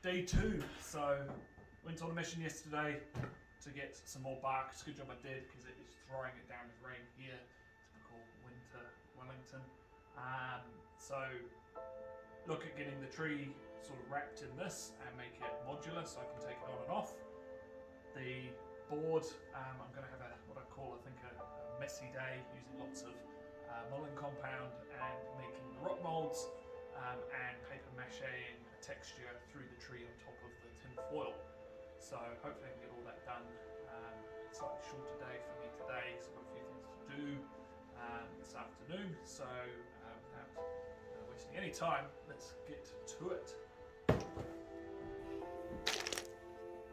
day 2. So went on a mission yesterday to get some more bark. It's a good job I did because it is throwing it down with rain here. Typical winter Wellington. So look at getting the tree sort of wrapped in this and make it modular so I can take it on and off. The board, I'm going to have what I call, a messy day, using lots of mulling compound and making the rock molds and paper macheing a texture through the tree on top of the tin foil. So hopefully I can get all that done. Slightly shorter day for me today, so I've got a few things to do this afternoon. So without wasting any time, let's get to it.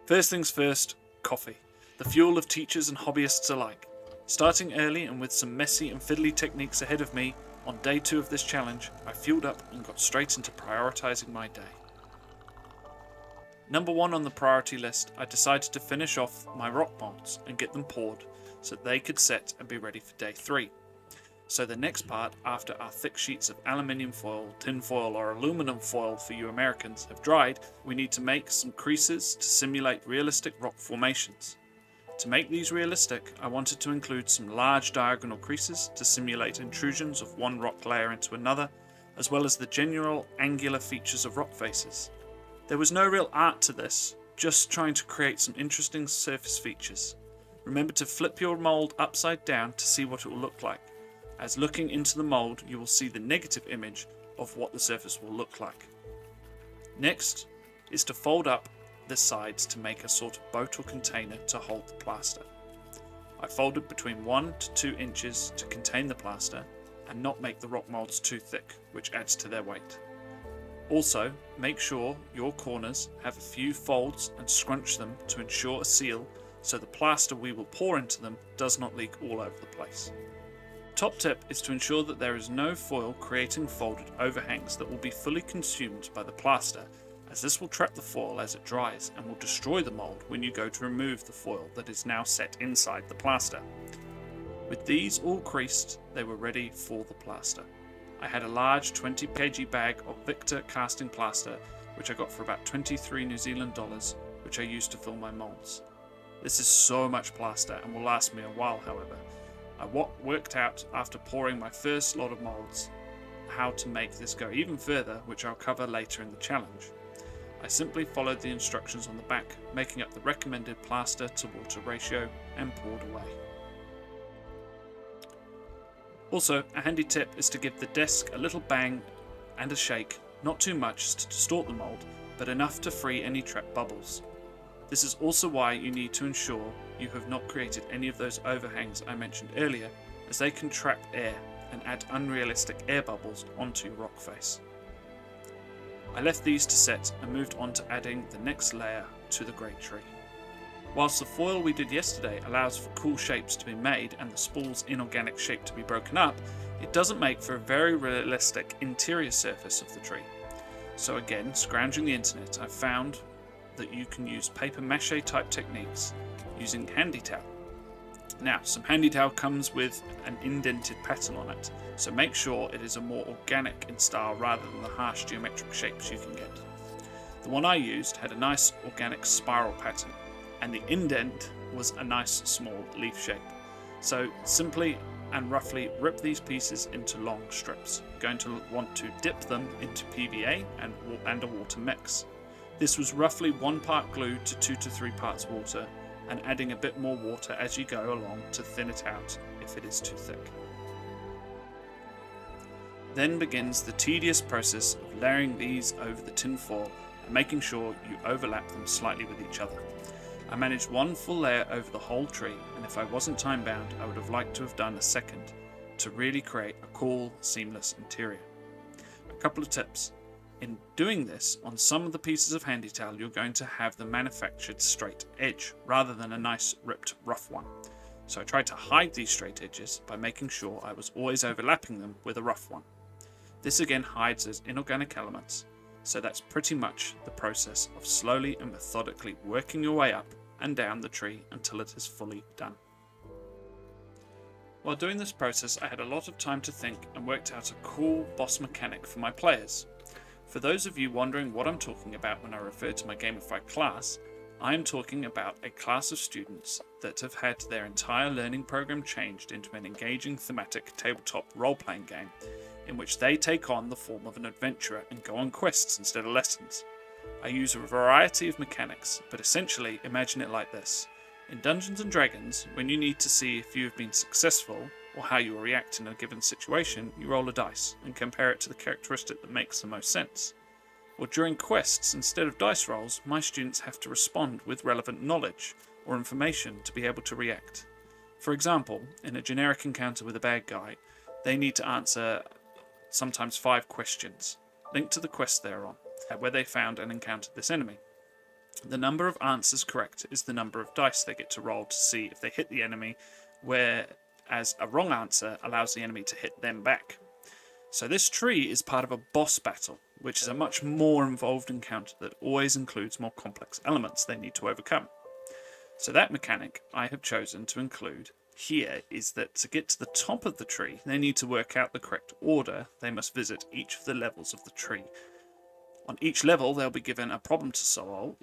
First things first, coffee. The fuel of teachers and hobbyists alike. Starting early and with some messy and fiddly techniques ahead of me, on day 2 of this challenge, I fueled up and got straight into prioritising my day. Number 1 on the priority list, I decided to finish off my rock molds and get them poured so that they could set and be ready for day 3. So the next part, after our thick sheets of aluminium foil, tin foil or aluminum foil for you Americans have dried, we need to make some creases to simulate realistic rock formations. To make these realistic, I wanted to include some large diagonal creases to simulate intrusions of one rock layer into another, as well as the general angular features of rock faces. There was no real art to this, just trying to create some interesting surface features. Remember to flip your mold upside down to see what it will look like, as looking into the mold you will see the negative image of what the surface will look like. Next is to fold up the sides to make a sort of boat or container to hold the plaster. I folded between 1 to 2 inches to contain the plaster and not make the rock molds too thick, which adds to their weight. Also, make sure your corners have a few folds and scrunch them to ensure a seal so the plaster we will pour into them does not leak all over the place. Top tip is to ensure that there is no foil creating folded overhangs that will be fully consumed by the plaster, as this will trap the foil as it dries and will destroy the mold when you go to remove the foil that is now set inside the plaster. With these all creased, they were ready for the plaster. I had a large 20 kg bag of Victor casting plaster, which I got for about 23 New Zealand dollars, which I used to fill my molds. This is so much plaster and will last me a while, however. I worked out after pouring my first lot of molds how to make this go even further, which I'll cover later in the challenge. I simply followed the instructions on the back, making up the recommended plaster to water ratio and poured away. Also, a handy tip is to give the desk a little bang and a shake, not too much to distort the mold, but enough to free any trapped bubbles. This is also why you need to ensure you have not created any of those overhangs I mentioned earlier, as they can trap air and add unrealistic air bubbles onto your rock face. I left these to set and moved on to adding the next layer to the great tree. Whilst the foil we did yesterday allows for cool shapes to be made and the spool's inorganic shape to be broken up, it doesn't make for a very realistic interior surface of the tree. So again, scrounging the internet, I found that you can use paper mache type techniques using handy towel. Now, some handy towel comes with an indented pattern on it, so make sure it is a more organic in style rather than the harsh geometric shapes you can get. The one I used had a nice organic spiral pattern, and the indent was a nice small leaf shape. So simply and roughly rip these pieces into long strips. You're going to want to dip them into PVA and a water mix. This was roughly 1 part glue to 2 to 3 parts water, and adding a bit more water as you go along to thin it out if it is too thick. Then begins the tedious process of layering these over the tin foil and making sure you overlap them slightly with each other. I managed 1 full layer over the whole tree, and if I wasn't time bound, I would have liked to have done a second to really create a cool, seamless interior. A couple of tips. In doing this, on some of the pieces of handy towel, you're going to have the manufactured straight edge rather than a nice ripped rough one. So I tried to hide these straight edges by making sure I was always overlapping them with a rough one. This again hides those inorganic elements, so that's pretty much the process of slowly and methodically working your way up and down the tree until it is fully done. While doing this process, I had a lot of time to think and worked out a cool boss mechanic for my players. For those of you wondering what I'm talking about when I refer to my gamified class, I am talking about a class of students that have had their entire learning program changed into an engaging thematic tabletop role-playing game in which they take on the form of an adventurer and go on quests instead of lessons. I use a variety of mechanics, but essentially imagine it like this. In Dungeons & Dragons, when you need to see if you have been successful or how you will react in a given situation, you roll a dice and compare it to the characteristic that makes the most sense. Or during quests, instead of dice rolls, my students have to respond with relevant knowledge or information to be able to react. For example, in a generic encounter with a bad guy, they need to answer sometimes 5 questions linked to the quest they're on, where they found and encountered this enemy. The number of answers correct is the number of dice they get to roll to see if they hit the enemy, whereas a wrong answer allows the enemy to hit them back. So this tree is part of a boss battle, which is a much more involved encounter that always includes more complex elements they need to overcome. So that mechanic I have chosen to include here is that to get to the top of the tree, they need to work out the correct order they must visit each of the levels of the tree. On each level, they'll be given a problem to solve.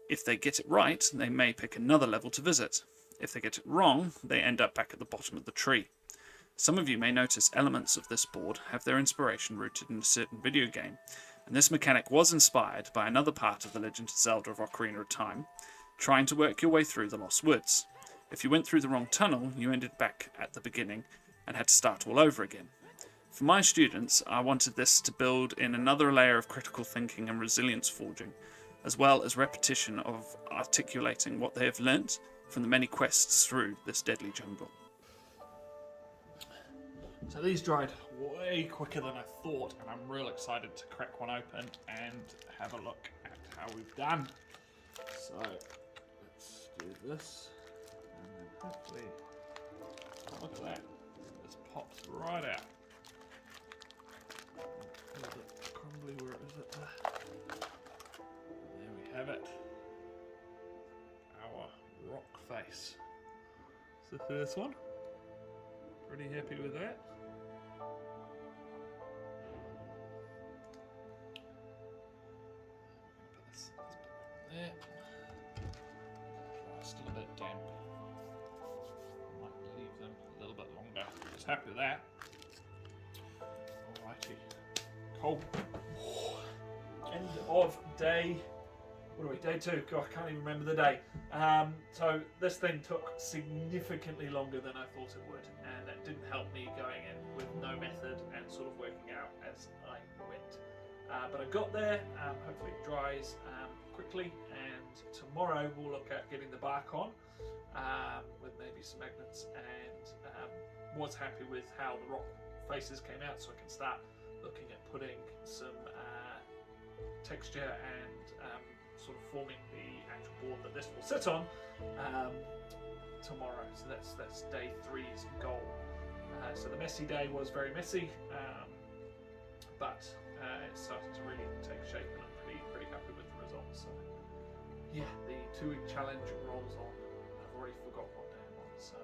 If they get it right, they may pick another level to visit. If they get it wrong, they end up back at the bottom of the tree. Some of you may notice elements of this board have their inspiration rooted in a certain video game, and this mechanic was inspired by another part of The Legend of Zelda of Ocarina of Time, trying to work your way through the Lost Woods. If you went through the wrong tunnel, you ended back at the beginning and had to start all over again. For my students, I wanted this to build in another layer of critical thinking and resilience forging, as well as repetition of articulating what they have learnt from the many quests through this deadly jungle. So these dried way quicker than I thought, and I'm real excited to crack one open and have a look at how we've done. So let's do this, and then hopefully, oh, look at that, this pops right out. A little bit crumbly, where is it? There we have it. Our rock face. It's the first one. Pretty happy with that. Put this there. Oh, still a bit damp. I might leave them a little bit longer. Just happy with that. Alrighty. Cool. End of day. What are we? Day 2. God, I can't even remember the day. So this thing took significantly longer than I thought it would, and that didn't help me going in with no method and sort of working out as I went. But I got there. Hopefully it dries quickly, and tomorrow we'll look at getting the bark on with maybe some magnets, and was happy with how the rock faces came out, so I can start looking at putting some texture and sort of forming the actual board that this will sit on tomorrow. So that's day 3's goal. So the messy day was very messy, but it's starting to really take shape, and I'm pretty happy with the results. So yeah, the 2-week challenge rolls on. I've already forgot what day I'm on, so